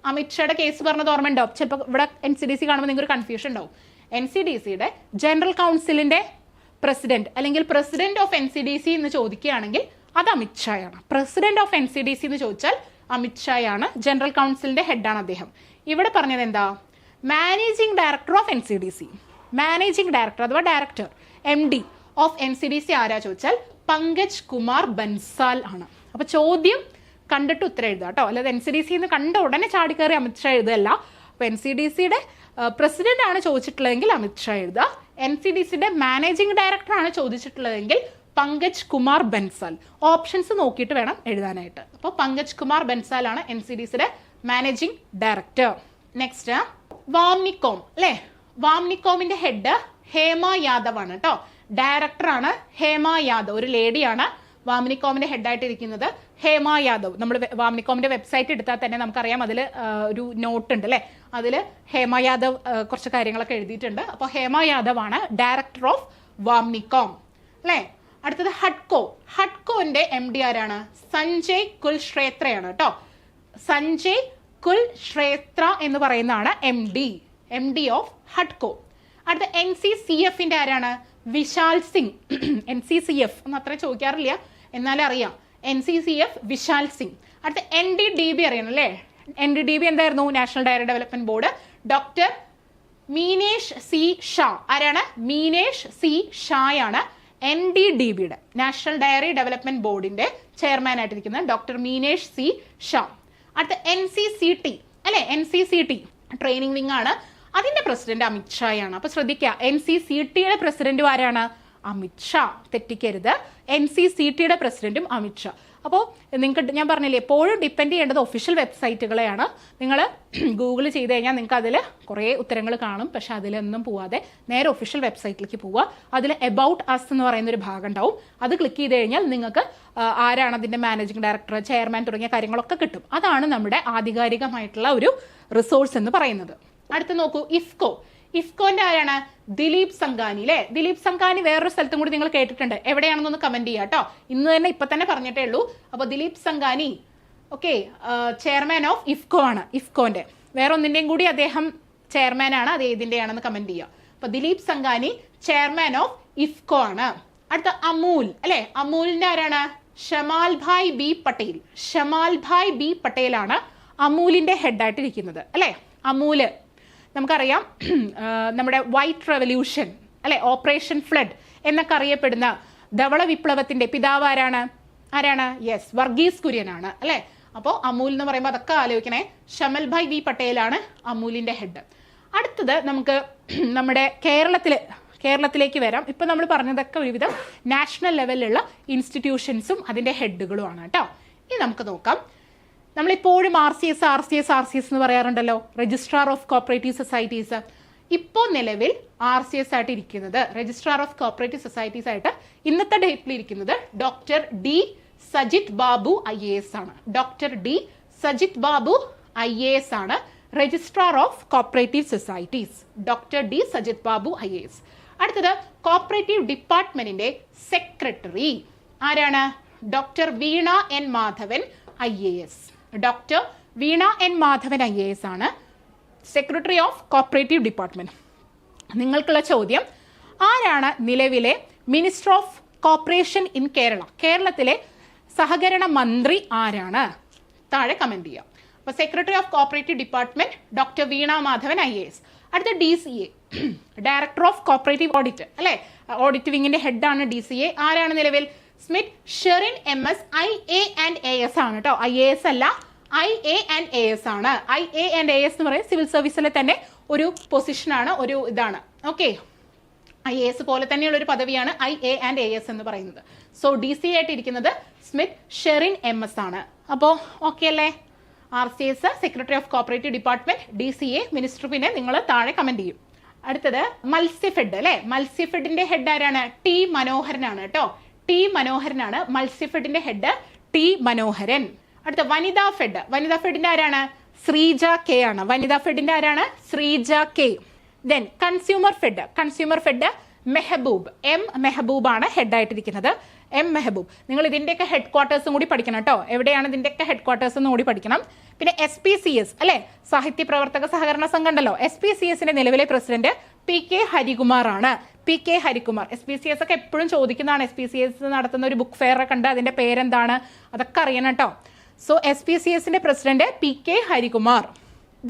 അമിത്ഷായുടെ കേസ് പറഞ്ഞത് ഓർമ്മയുണ്ടോ? ചിലപ്പോൾ ഇവിടെ NCDC കാണുമ്പോൾ നിങ്ങൾക്ക് ഒരു കൺഫ്യൂഷൻ ഉണ്ടാവും. NCDCയുടെ ജനറൽ കൗൺസിലിന്റെ പ്രസിഡന്റ് അല്ലെങ്കിൽ പ്രസിഡന്റ് ഓഫ് NCDC എന്ന് ചോദിക്കുകയാണെങ്കിൽ അത് അമിത്ഷായാണ്. പ്രസിഡന്റ് ഓഫ് NCDC എന്ന് ചോദിച്ചാൽ അമിത്ഷായാണ്. ജനറൽ കൗൺസിലിന്റെ ഹെഡാണ് അദ്ദേഹം. ഇവിടെ പറഞ്ഞത് എന്താ? Managing director of NCDC. Managing director അഥവാ ഡയറക്ടർ MD ഓഫ് NCDC ആരാ ചോദിച്ചാൽ പങ്കജ് കുമാർ ബൻസാൽ ആണ്. അപ്പൊ ചോദ്യം കണ്ടിട്ട് ഉത്തരം എഴുതുക കേട്ടോ. അല്ലാതെ NCDC എന്ന് കണ്ട ഉടനെ ചാടിക്കയറി അമിത്ഷാ എഴുതുകയല്ല. അപ്പൊ NCDCയുടെ പ്രസിഡന്റ് ആണ് ചോദിച്ചിട്ടുള്ളതെങ്കിൽ അമിത്ഷാ എഴുതുക. NCDCയുടെ മാനേജിംഗ് ഡയറക്ടർ ആണ് ചോദിച്ചിട്ടുള്ളതെങ്കിൽ പങ്കജ് കുമാർ ബൻസാൽ. ഓപ്ഷൻസ് നോക്കിയിട്ട് വേണം എഴുതാനായിട്ട്. അപ്പോൾ പങ്കജ് കുമാർ ബൻസാൽ ആണ് NCDCയുടെ മാനേജിംഗ് ഡയറക്ടർ. നെക്സ്റ്റ് വാംനികോം അല്ലെ. വാംനികോമിന്റെ ഹെഡ് ഹേമ യാദവ് ആണ് കേട്ടോ. ഡയറക്ടർ ആണ് ഹേമ യാദവ്. ഒരു ലേഡിയാണ് വാംനികോമിന്റെ ഹെഡായിട്ട് ഇരിക്കുന്നത്. ഹേമ യാദവ്. നമ്മൾ വാംനികോമിന്റെ വെബ്സൈറ്റ് എടുത്താൽ തന്നെ നമുക്കറിയാം അതിൽ ഒരു നോട്ട് ഉണ്ട് അല്ലെ. അതിൽ ഹേമ യാദവ് കുറച്ച് കാര്യങ്ങളൊക്കെ എഴുതിയിട്ടുണ്ട്. അപ്പോൾ ഹേമ യാദവ് ആണ് ഡയറക്ടർ ഓഫ് വാംനികോം അല്ലെ. അടുത്തത് ഹഡ്കോ. ഹഡ്കോന്റെ MD ആരാണ്? സഞ്ജയ് കുൽശ്രേത്രയാണ് കേട്ടോ. സഞ്ജയ് കുൽശ്രേത്ര എന്ന് പറയുന്നതാണ് MD ഓഫ് ഹഡ്കോ. അടുത്ത NCCFന്റെ ആരാണ്? വിശാൽ സിംഗ്. NCCF ഒന്നും അത്ര ചോദിക്കാറില്ല, എന്നാലും അറിയാം. NCCF വിശാൽ സിംഗ്. അടുത്ത NDDB അറിയണം അല്ലേ. NDDB എന്തായിരുന്നു? National dairy development board. Doctor Meenesh C Shah. ആരാണ്? മീനേഷ് C ഷായാണ് NDDBയുടെ നാഷണൽ ഡയറി ഡെവലപ്മെന്റ് ബോർഡിന്റെ ചെയർമാൻ ആയിട്ടിരിക്കുന്നത് ഡോക്ടർ മീനേഷ് C ഷാ. അടുത്ത NCCT അല്ലെ. NCCT ട്രെയിനിങ് വിങ് ആണ്. അതിന്റെ പ്രസിഡന്റ് അമിത്ഷായാണ്. അപ്പൊ ശ്രദ്ധിക്കുക, NCCTയുടെ പ്രസിഡന്റും ആരാണ്? അമിത്ഷാ. തെറ്റിക്കരുത്. NCCTയുടെ പ്രസിഡന്റും അമിത്ഷാ. അപ്പോൾ നിങ്ങൾക്ക് ഞാൻ പറഞ്ഞില്ലേ എപ്പോഴും ഡിപ്പെൻഡ് ചെയ്യേണ്ടത് ഒഫീഷ്യൽ വെബ്സൈറ്റുകളെയാണ്. നിങ്ങൾ ഗൂഗിൾ ചെയ്ത് കഴിഞ്ഞാൽ നിങ്ങൾക്ക് അതിൽ കുറേ ഉത്തരങ്ങൾ കാണും. പക്ഷെ അതിലൊന്നും പോവാതെ നേരെ ഒഫീഷ്യൽ വെബ്സൈറ്റിലേക്ക് പോവുക. അതിൽ എബൌട്ട് അസ് എന്ന് പറയുന്ന ഒരു ഭാഗം ഉണ്ടാവും. അത് ക്ലിക്ക് ചെയ്ത് കഴിഞ്ഞാൽ നിങ്ങൾക്ക് ആരാണ് അതിൻ്റെ മാനേജിംഗ് ഡയറക്ടർ, ചെയർമാൻ തുടങ്ങിയ കാര്യങ്ങളൊക്കെ കിട്ടും. അതാണ് നമ്മുടെ ആധികാരികമായിട്ടുള്ള ഒരു റിസോഴ്സ് എന്ന് പറയുന്നത്. അടുത്ത് നോക്കൂ, ഇഫ്കോന്റെ ആരാണ്? ദിലീപ് സംഘാനി അല്ലെ. ദിലീപ് സംഘാനി വേറൊരു സ്ഥലത്തും കൂടി നിങ്ങൾ കേട്ടിട്ടുണ്ട്. എവിടെയാണെന്നൊന്ന് കമന്റ് ചെയ്യുക കേട്ടോ. ഇന്ന് തന്നെ ഇപ്പൊ തന്നെ പറഞ്ഞിട്ടേ ഉള്ളൂ. അപ്പൊ Dileep Sanghani okay chairman of IFFCO ആണ്. ഇഫ്കോന്റെ വേറെ ഒന്നിന്റെയും കൂടി അദ്ദേഹം ചെയർമാൻ ആണ്. അത് ഏതിന്റെയാണെന്ന് കമന്റ് ചെയ്യുക. അപ്പൊ ദിലീപ് സംഘാനി ചെയർമാൻ ഓഫ് ഇഫ്കോ ആണ്. അടുത്ത അമൂൽ അല്ലെ. അമൂലിന്റെ ആരാണ്? ഷമാൽ ഭായ് ബി പട്ടേൽ. ഷമാൽ ഭായ് ബി പട്ടേൽ ആണ് അമൂലിന്റെ ഹെഡായിട്ട് ഇരിക്കുന്നത് അല്ലെ. അമൂല് നമുക്കറിയാം നമ്മുടെ വൈറ്റ് റെവല്യൂഷൻ അല്ലെ, ഓപ്പറേഷൻ ഫ്ലഡ് എന്നൊക്കെ അറിയപ്പെടുന്ന ധവള വിപ്ലവത്തിന്റെ പിതാവ് ആരാണ്? യെസ്, വർഗീസ് കുര്യനാണ് അല്ലെ. അപ്പോൾ അമൂൽ എന്ന് പറയുമ്പോൾ അതൊക്കെ ആലോചിക്കണേ. ഷമൽ ഭായ് വി പട്ടേലാണ് അമൂലിന്റെ ഹെഡ്. അടുത്തത് നമുക്ക് നമ്മുടെ കേരളത്തിലേക്ക് വരാം. ഇപ്പൊ നമ്മൾ പറഞ്ഞതൊക്കെ ഒരുവിധം നാഷണൽ ലെവലിലുള്ള ഇൻസ്റ്റിറ്റ്യൂഷൻസും അതിന്റെ ഹെഡുകളുമാണ് കേട്ടോ. ഇനി നമുക്ക് നോക്കാം. നമ്മളിപ്പോഴും RCS എന്ന് പറയാറുണ്ടല്ലോ, രജിസ്ട്രാർ ഓഫ് കോപ്പറേറ്റീവ് സൊസൈറ്റീസ്. ഇപ്പോൾ നിലവിൽ RCS ആയിട്ട് ഇരിക്കുന്നത്, രജിസ്ട്രാർ ഓഫ് കോപ്പറേറ്റീവ് സൊസൈറ്റീസ് ആയിട്ട് ഇന്നത്തെ ഡേറ്റിൽ ഇരിക്കുന്നത് doctor D Sajith Babu IAS ആണ്. Doctor D Sajith Babu IAS ആണ് registrar of cooperative societies. Doctor D Sajith Babu IAS. അടുത്തത് കോപ്പറേറ്റീവ് ഡിപ്പാർട്ട്മെന്റിന്റെ സെക്രട്ടറി ആരാണ്? ഡോക്ടർ വീണ N മാധവൻ IAS. ഡോക്ടർ വീണ N മാധവൻ IAS ആണ് സെക്രട്ടറി ഓഫ് കോപ്പറേറ്റീവ് ഡിപ്പാർട്ട്മെന്റ്. നിങ്ങൾക്കുള്ള ചോദ്യം, ആരാണ് നിലവിലെ minister of corporation in Kerala? കേരളത്തിലെ സഹകരണ മന്ത്രി ആരാണ്? താഴെ കമന്റ് ചെയ്യാം. അപ്പൊ secretary of cooperative department doctor Veena Madhavan IAS. അടുത്ത DCA, director of cooperative audit അല്ലെ, ഓഡിറ്റ് വിങ്ങിന്റെ ഹെഡാണ് DCA. ആരാണ് നിലവിൽ? Smith Sherin MS. IA and AS ആണ് കേട്ടോ, IAS അല്ല, IA and AS ആണ്. IA and AS എന്ന് പറയുന്നത് സിവിൽ സർവീസിലെ തന്നെ ഒരു പൊസിഷനാണ്, ഒരു ഇതാണ്. ഓക്കെ, IAS പോലെ തന്നെയുള്ള ഒരു പദവിയാണ് IA and AS എന്ന് പറയുന്നത്. സോ DCA ആയിട്ട് ഇരിക്കുന്നത് സ്മിത്ത് ഷെറിൻ MS ആണ്. അപ്പോൾ ഓക്കെ അല്ലേ? RCS secretary of cooperative department, DCA minister. പിന്നെ നിങ്ങൾ താഴെ കമന്റ് ചെയ്യും. അടുത്തത് മത്സ്യഫെഡ് അല്ലെ, മത്സ്യഫെഡിന്റെ ഹെഡ് ആരാണ്? T മനോഹരനാണ് കേട്ടോ, T മനോഹരനാണ് മത്സ്യഫെഡിന്റെ ഹെഡ്, T മനോഹരൻ. അടുത്ത വനിതാ ഫെഡ്, വനിതാ ഫെഡിന്റെ ആരാണ്? ശ്രീജ K ആണ്. വനിതാ ഫെഡിന്റെ ആരാണ്? Sreeja K. Then consumer fed, consumer fed Mehboob, M Mehboob ആണ് ഹെഡ് ആയിട്ടിരിക്കുന്നത്, M മെഹബൂബ്. നിങ്ങൾ ഇതിന്റെയൊക്കെ ഹെഡ് ക്വാർട്ടേഴ്സും കൂടി പഠിക്കണം കേട്ടോ, എവിടെയാണ് ഇതിന്റെയൊക്കെ ഹെഡ് ക്വാർട്ടേഴ്സ് എന്ന് കൂടി പഠിക്കണം. പിന്നെ SPCS അല്ലെ, സാഹിത്യ പ്രവർത്തക സഹകരണ സംഘം ഉണ്ടല്ലോ, SPCSന്റെ നിലവിലെ പ്രസിഡന്റ് PK ഹരികുമാർ ആണ്. PK ഹരികുമാർ. SPCS ഒക്കെ എപ്പോഴും ചോദിക്കുന്നതാണ്, SPCS നടത്തുന്ന ഒരു ബുക്ക് ഫെയർ ഒക്കെ ഉണ്ട്, അതിന്റെ പേരെന്താണ് അതൊക്കെ അറിയണം കേട്ടോ. സോ SPCSന്റെ president PK Harikumar.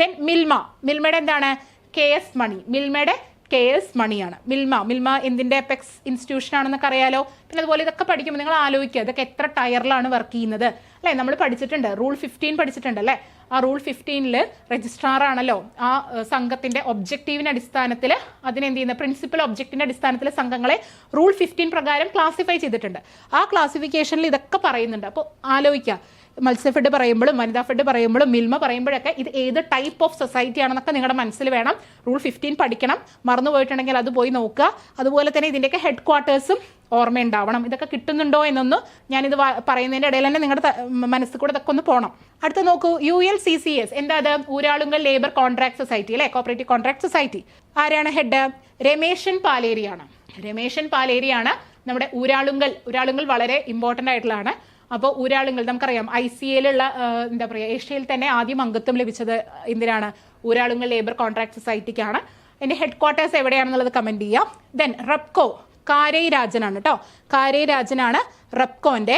Then Milma, മിൽമയുടെ എന്താണ്? KS മണി, മിൽമയുടെ KS മണിയാണ്. മിൽമ എന്തിന്റെ അപെക്സ് ഇൻസ്റ്റിറ്റ്യൂഷൻ ആണെന്നൊക്കെ അറിയാലോ. പിന്നെ അതുപോലെ ഇതൊക്കെ പഠിക്കുമ്പോൾ നിങ്ങൾ ആലോചിക്കുക, ഇതൊക്കെ എത്ര ടയറിലാണ് വർക്ക് ചെയ്യുന്നത് അല്ലെ. നമ്മൾ പഠിച്ചിട്ടുണ്ട്, റൂൾ 15 പഠിച്ചിട്ടുണ്ട് അല്ലെ. ആ റൂൾ 15 രജിസ്ട്രാർ ആണല്ലോ ആ സംഘത്തിന്റെ ഒബ്ജക്റ്റീവിന്റെ അടിസ്ഥാനത്തിൽ, അതിനെന്ത് ചെയ്യുന്ന പ്രിൻസിപ്പൽ ഒബ്ജക്റ്റിന്റെ അടിസ്ഥാനത്തിൽ സംഘങ്ങളെ റൂൾ 15 പ്രകാരം ക്ലാസിഫൈ ചെയ്തിട്ടുണ്ട്. ആ ക്ലാസിഫിക്കേഷനിൽ ഇതൊക്കെ പറയുന്നുണ്ട്. അപ്പോൾ ആലോചിക്കുക, മത്സ്യഫെഡ് പറയുമ്പോഴും വനിതാ ഫെഡ് പറയുമ്പോഴും മിൽമ പറയുമ്പോഴൊക്കെ ഇത് ഏത് ടൈപ്പ് ഓഫ് സൊസൈറ്റി ആണെന്നൊക്കെ നിങ്ങളുടെ മനസ്സിൽ വേണം. റൂൾ 15 പഠിക്കണം, മറന്നു പോയിട്ടുണ്ടെങ്കിൽ അത് പോയി നോക്കുക. അതുപോലെ തന്നെ ഇതിൻ്റെയൊക്കെ ഹെഡ് ക്വാർട്ടേഴ്സും ഓർമ്മയുണ്ടാവണം. ഇതൊക്കെ കിട്ടുന്നുണ്ടോ എന്നൊന്ന് ഞാനിത് പറയുന്നതിൻ്റെ ഇടയിൽ തന്നെ നിങ്ങളുടെ മനസ്സിൽ കൂടെ ഇതൊക്കെ ഒന്ന് പോകണം. അടുത്ത നോക്കൂ, ULCCS എന്താ അത്? ഊരാളുങ്കൽ ലേബർ കോൺട്രാക്ട് സൊസൈറ്റി അല്ലെ, കോപ്പറേറ്റീവ് കോൺട്രാക്ട് സൊസൈറ്റി. ആരാണ് ഹെഡ്? രമേശൻ പാലേരിയാണ്. രമേശൻ പാലേരിയാണ് നമ്മുടെ ഊരാളുങ്കൽ വളരെ ഇമ്പോർട്ടൻ്റ് ആയിട്ടുള്ളതാണ്. അപ്പോൾ ഊരാളുങ്കൽ നമുക്കറിയാം, ICAയിലുള്ള എന്താ പറയുക, ഏഷ്യയിൽ തന്നെ ആദ്യം അംഗത്വം ലഭിച്ചത് എന്തിനാണ്? ഊരാളുങ്കൽ ലേബർ കോൺട്രാക്ട് സൊസൈറ്റിക്കാണ്. എൻ്റെ ഹെഡ് ക്വാർട്ടേഴ്സ് എവിടെയാണെന്നുള്ളത് കമന്റ് ചെയ്യാം. ദെൻ റെപ്കോ കാരൈ രാജനാണ് കേട്ടോ, കാരൈ രാജനാണ് റെപ്കോന്റെ.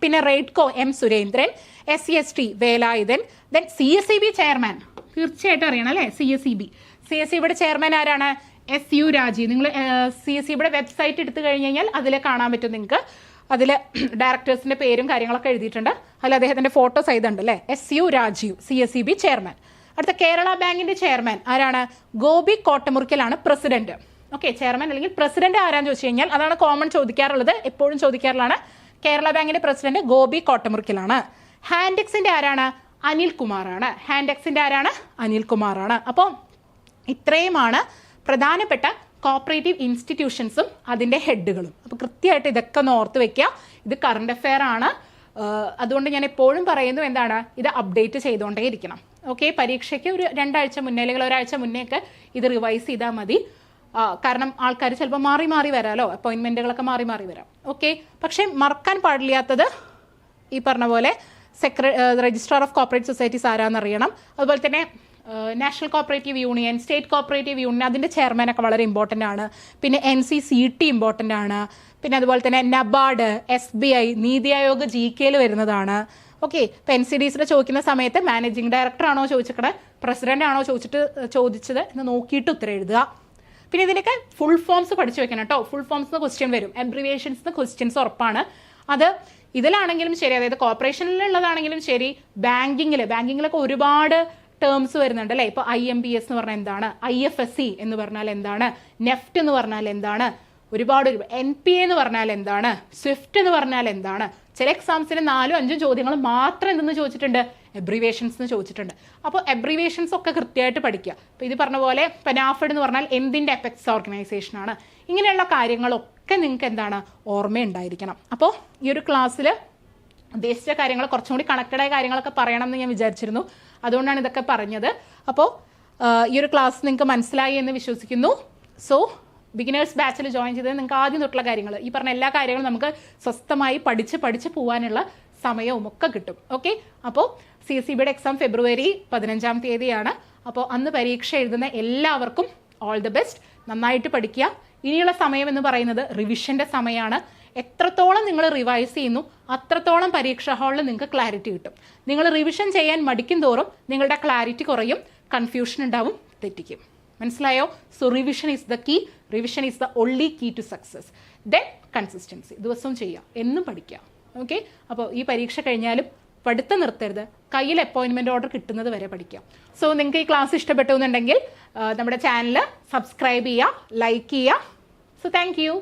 പിന്നെ Raidco M Surendran, SCST Velayudhan. Then CSEB chairman തീർച്ചയായിട്ടും അറിയണം അല്ലേ, CSEBയുടെ ചെയർമാൻ ആരാണ്? SU രാജീവ്. നിങ്ങൾ CSEBയുടെ വെബ്സൈറ്റ് എടുത്തു കഴിഞ്ഞ് കഴിഞ്ഞാൽ അതിൽ കാണാൻ പറ്റും നിങ്ങൾക്ക്. അതിൽ ഡയറക്ടേഴ്സിന്റെ പേരും കാര്യങ്ങളൊക്കെ എഴുതിയിട്ടുണ്ട്, അതിൽ അദ്ദേഹത്തിന്റെ ഫോട്ടോ സഹിതമുണ്ട് അല്ലേ. SU Rajeev CSEB chairman. അടുത്ത കേരള ബാങ്കിന്റെ ചെയർമാൻ ആരാണ്? ഗോപി കോട്ടമുറിക്കലാണ് പ്രസിഡന്റ്. ഓക്കെ, ചെയർമാൻ അല്ലെങ്കിൽ പ്രസിഡന്റ് ആരാന്ന് ചോദിച്ചു കഴിഞ്ഞാൽ അതാണ് കോമൺ ചോദിക്കാറുള്ളത്, എപ്പോഴും ചോദിക്കാറുള്ളതാണ്. കേരള ബാങ്കിന്റെ പ്രസിഡന്റ് ഗോപി കോട്ടമുറിക്കലാണ്. ഹാൻഡെക്സിന്റെ ആരാണ്? അനിൽകുമാറാണ്. ഹാൻഡെക്സിന്റെ ആരാണ്? അനിൽകുമാറാണ്. അപ്പോൾ ഇത്രയുമാണ് പ്രധാനപ്പെട്ട കോപ്പറേറ്റീവ് ഇൻസ്റ്റിറ്റ്യൂഷൻസും അതിൻ്റെ ഹെഡുകളും. അപ്പോൾ കൃത്യമായിട്ട് ഇതൊക്കെ ഒന്ന് ഓർത്ത് വെക്കുക. ഇത് കറണ്ട് അഫെയർ ആണ്, അതുകൊണ്ട് ഞാൻ എപ്പോഴും പറയുന്നു എന്താണ്, ഇത് അപ്ഡേറ്റ് ചെയ്തുകൊണ്ടേ ഇരിക്കണം. ഓക്കെ, പരീക്ഷയ്ക്ക് ഒരു 2 ആഴ്ച മുന്നേ അല്ലെങ്കിൽ ഒരാഴ്ച മുന്നേയൊക്കെ ഇത് റിവൈസ് ചെയ്താൽ മതി. കാരണം ആൾക്കാർ ചിലപ്പോൾ മാറി വരാമല്ലോ, അപ്പോയിൻമെൻറ്റുകളൊക്കെ മാറി വരാം. ഓക്കെ, പക്ഷേ മറക്കാൻ പാടില്ലാത്തത് ഈ പറഞ്ഞ പോലെ രജിസ്ട്രാർ ഓഫ് കോപ്പറേറ്റ് സൊസൈറ്റീസ് ആരാന്നറിയണം. അതുപോലെ തന്നെ national cooperative union, state cooperative union, അതിൻ്റെ ചെയർമാനൊക്കെ വളരെ ഇമ്പോർട്ടൻ്റ് ആണ്. പിന്നെ NCCT ഇമ്പോർട്ടൻ്റ് ആണ്. പിന്നെ അതുപോലെ തന്നെ നബാർഡ്, SBI, നീതി ആയോഗ് GKയിൽ വരുന്നതാണ്. ഓക്കെ, ഇപ്പോൾ NCDസിൽ ചോദിക്കുന്ന സമയത്ത് മാനേജിംഗ് ഡയറക്ടർ ആണോ ചോദിച്ചിട്ട് പ്രസിഡന്റ് ആണോ ചോദിച്ചത് എന്ന് നോക്കിയിട്ട് ഉത്തരം എഴുതുക. പിന്നെ ഇതിനൊക്കെ ഫുൾ ഫോംസ് പഠിച്ചു വെക്കണം കേട്ടോ. ഫുൾ ഫോംസ് ക്വസ്റ്റ്യൻ വരും, എബ്രിവേഷൻസ് ക്വസ്റ്റ്യൻസ് ഉറപ്പാണ്. അത് ഇതിലാണെങ്കിലും ശരി, അതായത് കോർപ്പറേഷനിലുള്ളതാണെങ്കിലും ശരി, ബാങ്കിങ്ങിലൊക്കെ ഒരുപാട് ടേംസ് വരുന്നുണ്ട് അല്ലേ. ഇപ്പോൾ IMPS എന്ന് പറഞ്ഞാൽ എന്താണ്, IFSC എന്ന് പറഞ്ഞാൽ എന്താണ്, നെഫ്റ്റ് എന്ന് പറഞ്ഞാൽ എന്താണ്, ഒരുപാട് NPA എന്ന് പറഞ്ഞാൽ എന്താണ്, സ്വിഫ്റ്റ് എന്ന് പറഞ്ഞാൽ എന്താണ്. ചില എക്സാംസിന് 4-5 ചോദ്യങ്ങൾ മാത്രം എന്തെന്ന് ചോദിച്ചിട്ടുണ്ട്, എബ്രിവേഷൻസ് എന്ന് ചോദിച്ചിട്ടുണ്ട്. അപ്പോൾ എബ്രിവേഷൻസ് ഒക്കെ കൃത്യമായിട്ട് പഠിക്കുക. അപ്പോൾ ഇത് പറഞ്ഞ പോലെ NAFED എന്ന് പറഞ്ഞാൽ എന്തിൻ്റെ അപെക്സ് ഓർഗനൈസേഷൻ ആണ്. ഇങ്ങനെയുള്ള കാര്യങ്ങളൊക്കെ നിങ്ങൾക്ക് എന്താണ് ഓർമ്മയുണ്ടായിരിക്കണം. അപ്പോൾ ഈ ഒരു ക്ലാസ്സിൽ ഉദ്ദേശിച്ച കാര്യങ്ങൾ കുറച്ചും കൂടി കണക്റ്റഡായ കാര്യങ്ങളൊക്കെ പറയണം എന്ന് ഞാൻ വിചാരിച്ചിരുന്നു, അതുകൊണ്ടാണ് ഇതൊക്കെ പറഞ്ഞത്. അപ്പോൾ ഈ ഒരു ക്ലാസ് നിങ്ങൾക്ക് മനസ്സിലായി എന്ന് വിശ്വസിക്കുന്നു. സോ ബിഗിനേഴ്സ് ബാച്ചിൽ ജോയിൻ ചെയ്തത് നിങ്ങൾക്ക് ആദ്യം തൊട്ടുള്ള കാര്യങ്ങൾ, ഈ പറഞ്ഞ എല്ലാ കാര്യങ്ങളും നമുക്ക് സ്വസ്ഥമായി പഠിച്ച് പോകാനുള്ള സമയവും ഒക്കെ കിട്ടും. ഓക്കെ, അപ്പോൾ CSEBയുടെ എക്സാം ഫെബ്രുവരി 15-ാം തീയതിയാണ്. അപ്പോൾ അന്ന് പരീക്ഷ എഴുതുന്ന എല്ലാവർക്കും ഓൾ ദി ബെസ്റ്റ്. നന്നായിട്ട് പഠിക്കുക. ഇനിയുള്ള സമയം എന്ന് പറയുന്നത് റിവിഷൻ്റെ സമയമാണ്. എത്രത്തോളം നിങ്ങൾ റിവൈസ് ചെയ്യുന്നു അത്രത്തോളം പരീക്ഷാ ഹാളിൽ നിങ്ങൾക്ക് ക്ലാരിറ്റി കിട്ടും. നിങ്ങൾ റിവിഷൻ ചെയ്യാൻ മടിക്കും തോറും നിങ്ങളുടെ ക്ലാരിറ്റി കുറയും, കൺഫ്യൂഷൻ ഉണ്ടാവും, തെറ്റിക്കും. മനസ്സിലായോ? So revision is the key. Revision is the only key to success. Then consistency. ദിവസവും ചെയ്യുക, എന്നും പഠിക്കുക. ഓക്കെ, അപ്പോൾ ഈ പരീക്ഷ കഴിഞ്ഞാലും പഠിത്തം നിർത്തരുത്. കയ്യിൽ അപ്പോയിൻമെൻറ്റ് ഓർഡർ കിട്ടുന്നത് വരെ പഠിക്കാം. സോ നിങ്ങൾക്ക് ഈ ക്ലാസ് ഇഷ്ടപ്പെട്ടു എന്നുണ്ടെങ്കിൽ നമ്മുടെ ചാനൽ സബ്സ്ക്രൈബ് ചെയ്യുക, ലൈക്ക് ചെയ്യുക. So thank you.